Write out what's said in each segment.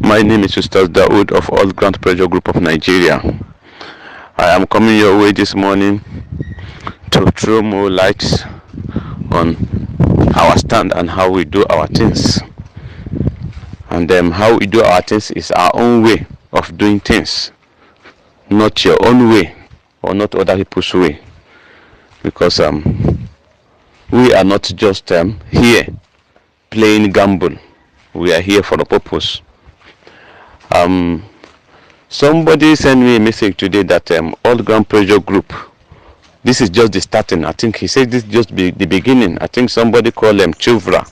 My name is Ustad of All Ground Pressure Group of Nigeria. I am coming your way this morning to throw more light on our stand and how we do our things. And how we do our things is our own way of doing things, not your own way or not other people's way. Because we are not just here playing gamble. We are here for a purpose. Somebody sent me a message today that All Ground Pressure Group, this is just the starting. I think he said this is just the beginning. I think somebody called him Chuvra.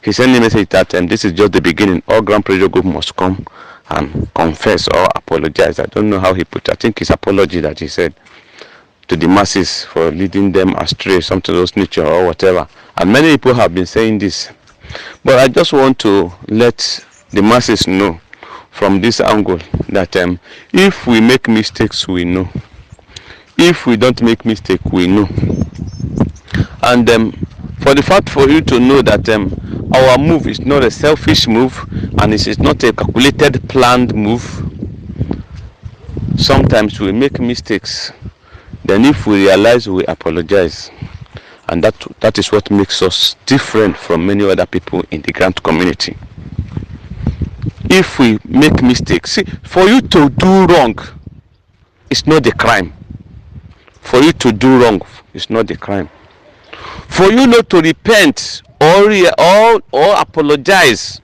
He sent me a message that this is just the beginning. All Ground Pressure Group must come and confess or apologize. I don't know how he put it. I think it's apology that he said to the masses for leading them astray, something of those nature or whatever. And many people have been saying this. But I just want to let the masses know from this angle that if we make mistakes, we know. If we don't make mistake, we know. And for the fact for you to know that our move is not a selfish move and it is not a calculated, planned move. Sometimes we make mistakes. Then if we realize, we apologize. And that is what makes us different from many other people in the grant community. If we make mistakes, see, for you to do wrong, it's not the crime. For you to do wrong, it's not the crime. For you not to repent or apologize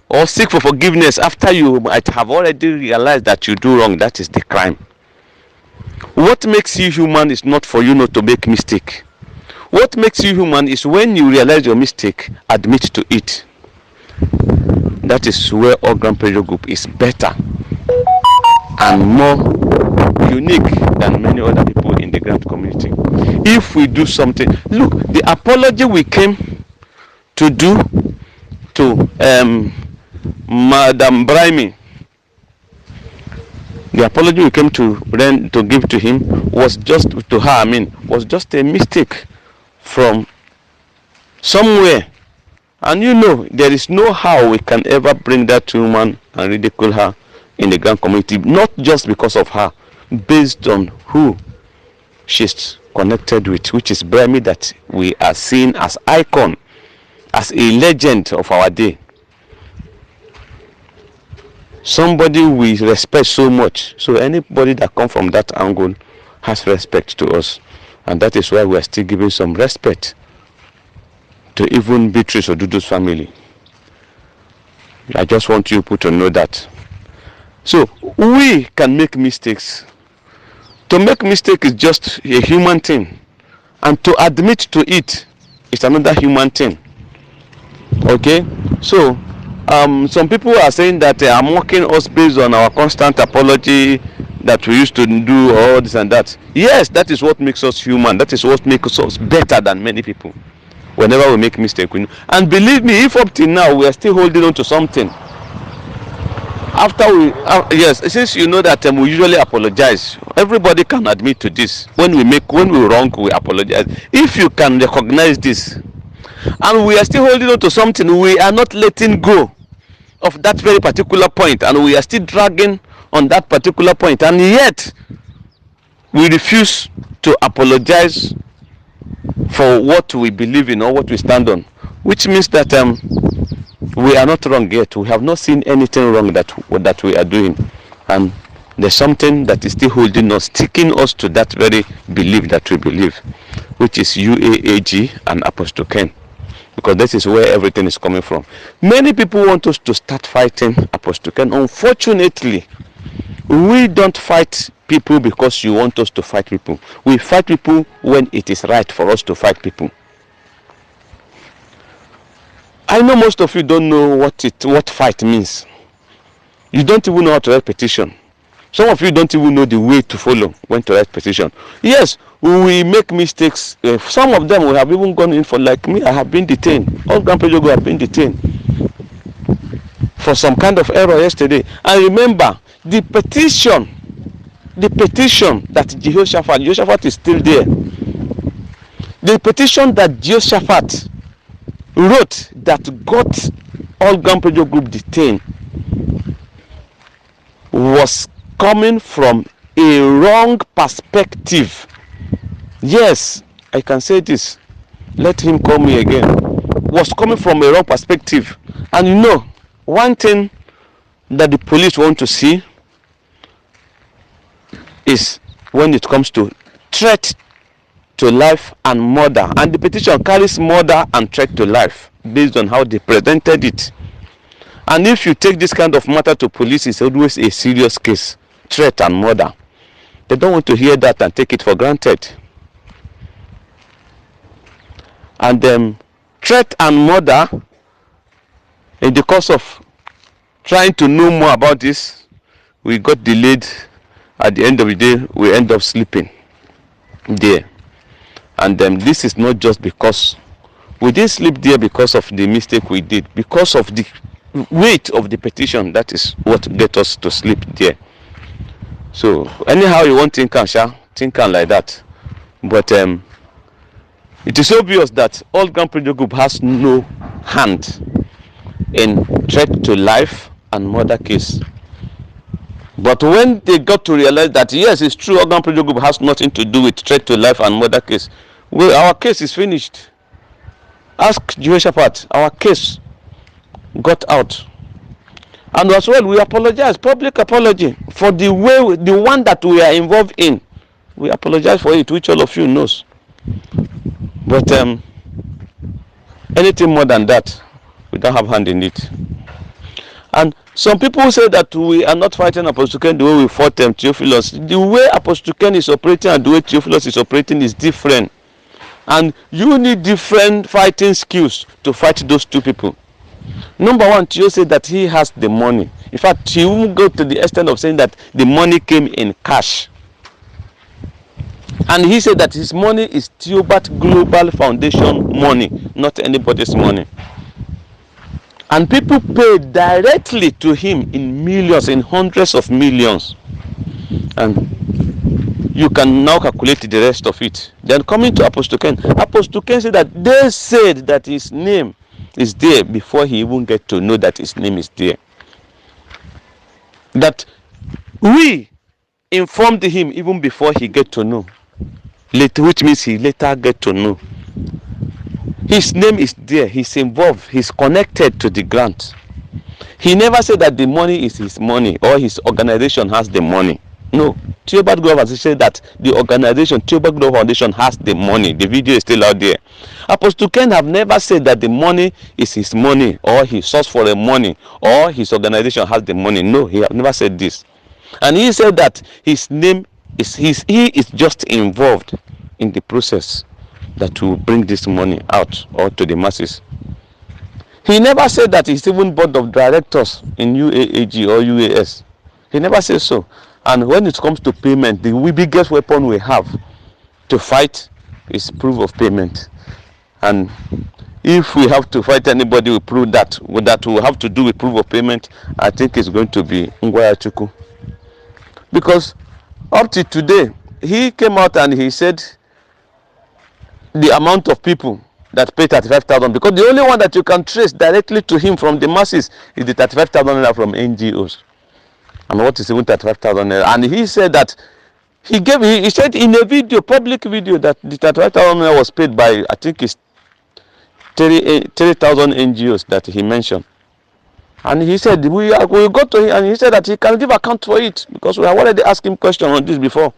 or seek for forgiveness after you might have already realized that you do wrong, that is the crime. What makes you human is not for you not to make mistake. What makes you human is when you realize your mistake, admit to it. That is where All Ground Pressure Group is better and more unique than many other people in the grant community. If we do something, look, the apology we came to do to Madam Blimey, the apology we came to give to him was just to her, was just a mistake from somewhere. And you know, there is no how we can ever bring that woman and ridicule her in the grant community, not just because of her, based on who she's connected with, which is Blimey, that we are seen as icon, as a legend of our day. Somebody we respect so much. So anybody that comes from that angle has respect to us. And that is why we are still giving some respect to even Beatrice Odudu's family. I just want you people to know that. So we can make mistakes. To make mistake is just a human thing. And to admit to it is another human thing. Okay? So some people are saying that they are mocking us based on our constant apology that we used to do, all this and that. Yes, that is what makes us human. That is what makes us better than many people. Whenever we make mistake, we know. And believe me, if up till now we are still holding on to something, after we yes, since you know that we usually apologize, everybody can admit to this. When we wrong, we apologize. If you can recognize this, and we are still holding on to something, we are not letting go of that very particular point, and we are still dragging on that particular point, and yet we refuse to apologize for what we believe in or what we stand on, which means that we are not wrong yet. We have not seen anything wrong that we are doing, and there's something that is still holding us, sticking us to that very belief that we believe, which is UAAG and Agpgn, because this is where everything is coming from. Many people want us to start fighting Agpgn. Unfortunately, we don't fight people because you want us to fight people. We fight people when it is right for us to fight people. I know most of you don't know what fight means. You don't even know how to write petition. Some of you don't even know the way to follow when to write petition. Yes, we make mistakes. Some of them we have even gone in for, like me, I have been detained. All Ground Pressure Group have been detained for some kind of error yesterday. And remember, the petition that Jehoshaphat is still there. The petition that Jehoshaphat wrote that got All Ground Pressure Group detained was coming from a wrong perspective. Yes, I can say this. Let him call me again. Was coming from a wrong perspective. And you know, one thing that the police want to see is when it comes to threat to life and murder. And the petition carries murder and threat to life based on how they presented it. And if you take this kind of matter to police, it's always a serious case. Threat and murder. They don't want to hear that and take it for granted. And threat and murder, in the course of trying to know more about this, we got delayed. At the end of the day, we end up sleeping there. And this is not just because we didn't sleep there because of the mistake we did, because of the weight of the petition. That is what get us to sleep there. So anyhow you want think like that. But it is obvious that all Grand Project Group has no hand in threat to life and murder case. But when they got to realize that yes, it's true, Grand Project Group has nothing to do with threat to life and murder case, well, our case is finished. Ask Jehoshaphat, our case got out. And as well, we apologize, public apology for the one that we are involved in. We apologize for it, which all of you knows. But anything more than that, we don't have hand in it. And some people say that we are not fighting Apostle Ken the way we fought Theophilus. The way Apostle Ken is operating and the way Theophilus is operating is different. And you need different fighting skills to fight those two people. Number one, Theo said that he has the money. In fact, he won't go to the extent of saying that the money came in cash. And he said that his money is Theobat Global Foundation money, not anybody's money. And people pay directly to him in millions, in hundreds of millions. And you can now calculate the rest of it. Then coming to Apostle Ken said that they said that his name is there before he even get to know that his name is there. That we informed him even before he get to know. Which means he later get to know. His name is there, he's involved, he's connected to the grant. He never said that the money is his money or his organization has the money. No, Theobat Global has said that the organization, Theobat Global Foundation, has the money. The video is still out there. Apostle Ken have never said that the money is his money or he sourced for the money or his organization has the money. No, he have never said this. And he said that his name is he is just involved in the process that will bring this money out or to the masses. He never said that he's even board of directors in UAAG or UAS. He never says so. And when it comes to payment, the biggest weapon we have to fight is proof of payment. And if we have to fight anybody who prove that will have to do with proof of payment, I think it's going to be Ngwayachukwu. Because up to today, he came out and he said the amount of people that pay 35,000, because the only one that you can trace directly to him from the masses is the 35,000 from NGOs. And what is even 35,000? And he said that he said in a video, public video, that the 35,000 was paid by, I think it's 30,000 NGOs that he mentioned. And he said we go to him, and he said that he can give account for it because we have already asked him questions on this before.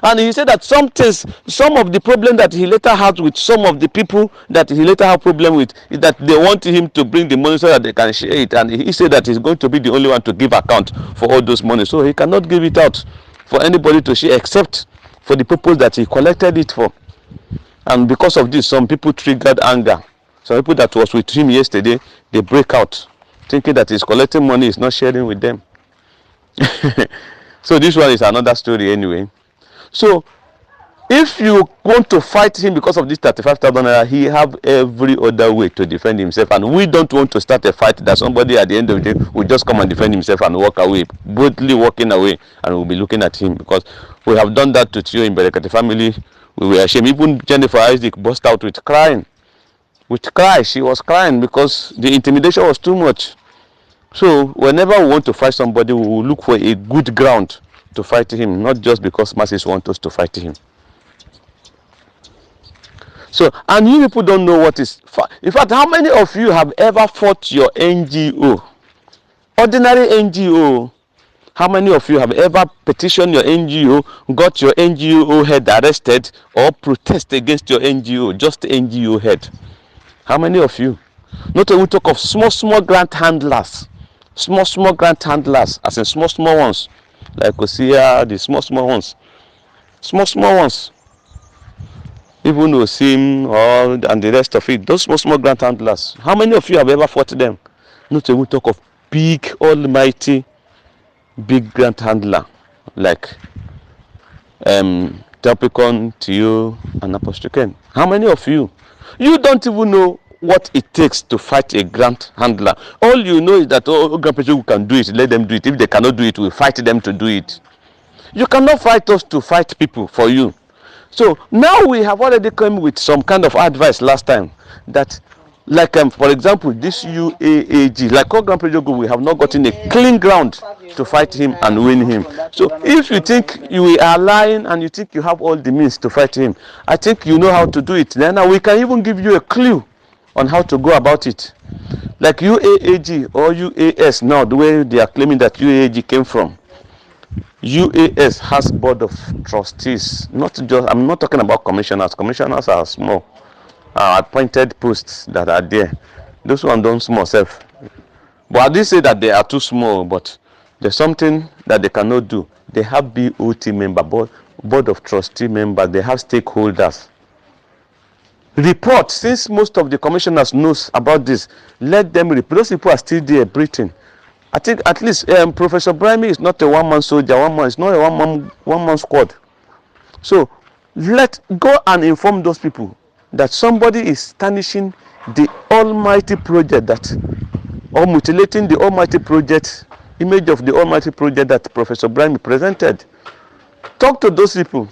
And he said that some of the problem that he later had with some of the people that he later had problem with is that they want him to bring the money so that they can share it. And he said that he's going to be the only one to give account for all those money. So he cannot give it out for anybody to share except for the purpose that he collected it for. And because of this, some people triggered anger. Some people that was with him yesterday, they break out, thinking that he's collecting money, he's not sharing with them. So this one is another story anyway. So if you want to fight him because of this 35,000, he have every other way to defend himself. And we don't want to start a fight that somebody at the end of the day will just come and defend himself and walk away, boldly walking away, and we'll be looking at him. Because we have done that to Theo in Berekati family. We were ashamed. Even Jennifer Isaac burst out with crying. With cry, she was crying because the intimidation was too much. So whenever we want to fight somebody, we will look for a good ground to fight him, not just because masses want us to fight him. So, and you people don't know what is. In fact, how many of you have ever fought your NGO? Ordinary NGO. How many of you have ever petitioned your NGO, got your NGO head arrested, or protest against your NGO, just the NGO head? How many of you? Not even talk of small grant handlers. Small grant handlers, as in small ones. Like Osia, the small ones. Small ones. Even Osim and the rest of it, those small grant handlers. How many of you have ever fought them? Not even talk of big, almighty, big grant handler like Agpgn, Tio, and Agpgn. How many of you? You don't even know what it takes to fight a grant handler. All you know is that grant people can do it, let them do it. If they cannot do it, we fight them to do it. You cannot fight us to fight people for you. So now we have already come with some kind of advice last time that, like for example, this UAAG, like all Grand Prix, we have not gotten a clean ground to fight him and win him. So if you think you are lying and you think you have all the means to fight him, I think you know how to do it. Then we can even give you a clue on how to go about it. Like UAAG or UAS now, the way they are claiming that UAAG came from. UAS has board of trustees. Not just, I'm not talking about commissioners. Commissioners are small, appointed posts that are there. Those ones don't small self. But I did say that they are too small, but there's something that they cannot do. They have BOT member, board of trustee members. They have stakeholders. Report, since most of the commissioners knows about this, let them report. Those people are still there breathing. I think at least Professor Blimey is not a one-man soldier. It's not a one-man squad. So let go and inform those people that somebody is tarnishing the almighty project or mutilating the almighty project, image of the almighty project that Professor Blimey presented. Talk to those people.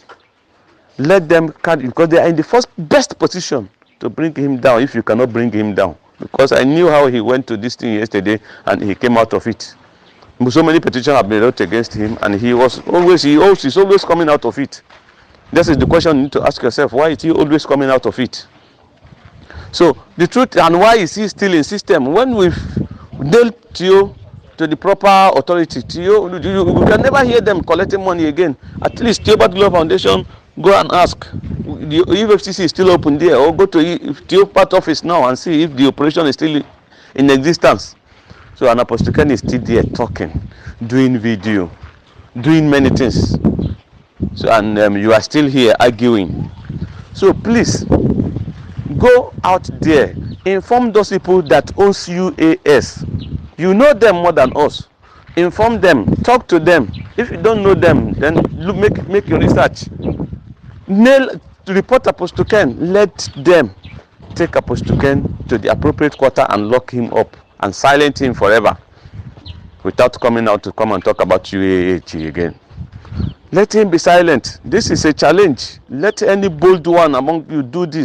Let them count, because they are in the best position to bring him down if you cannot bring him down. Because I knew how he went to this thing yesterday and he came out of it. So many petitions have been wrote against him and he's always coming out of it. This is the question you need to ask yourself. Why is he always coming out of it? So the truth, and why is he still in system? When we've dealt to the proper authority, you can never hear them collecting money again. At least Tio Global Foundation, go and ask. The UFCC is still open there, or go to Tio Part office now and see if the operation is still in existence. So an Agpgn is still there talking, doing video, doing many things. So and you are still here arguing. So please go out there, inform those people that owns UAS. You know them more than us. Inform them, talk to them. If you don't know them, then make your research. Report Agpgn. Let them take Agpgn to the appropriate quarter and lock him up and silence him forever, without coming out to come and talk about UAAG again. Let him be silent. This is a challenge. Let any bold one among you do this.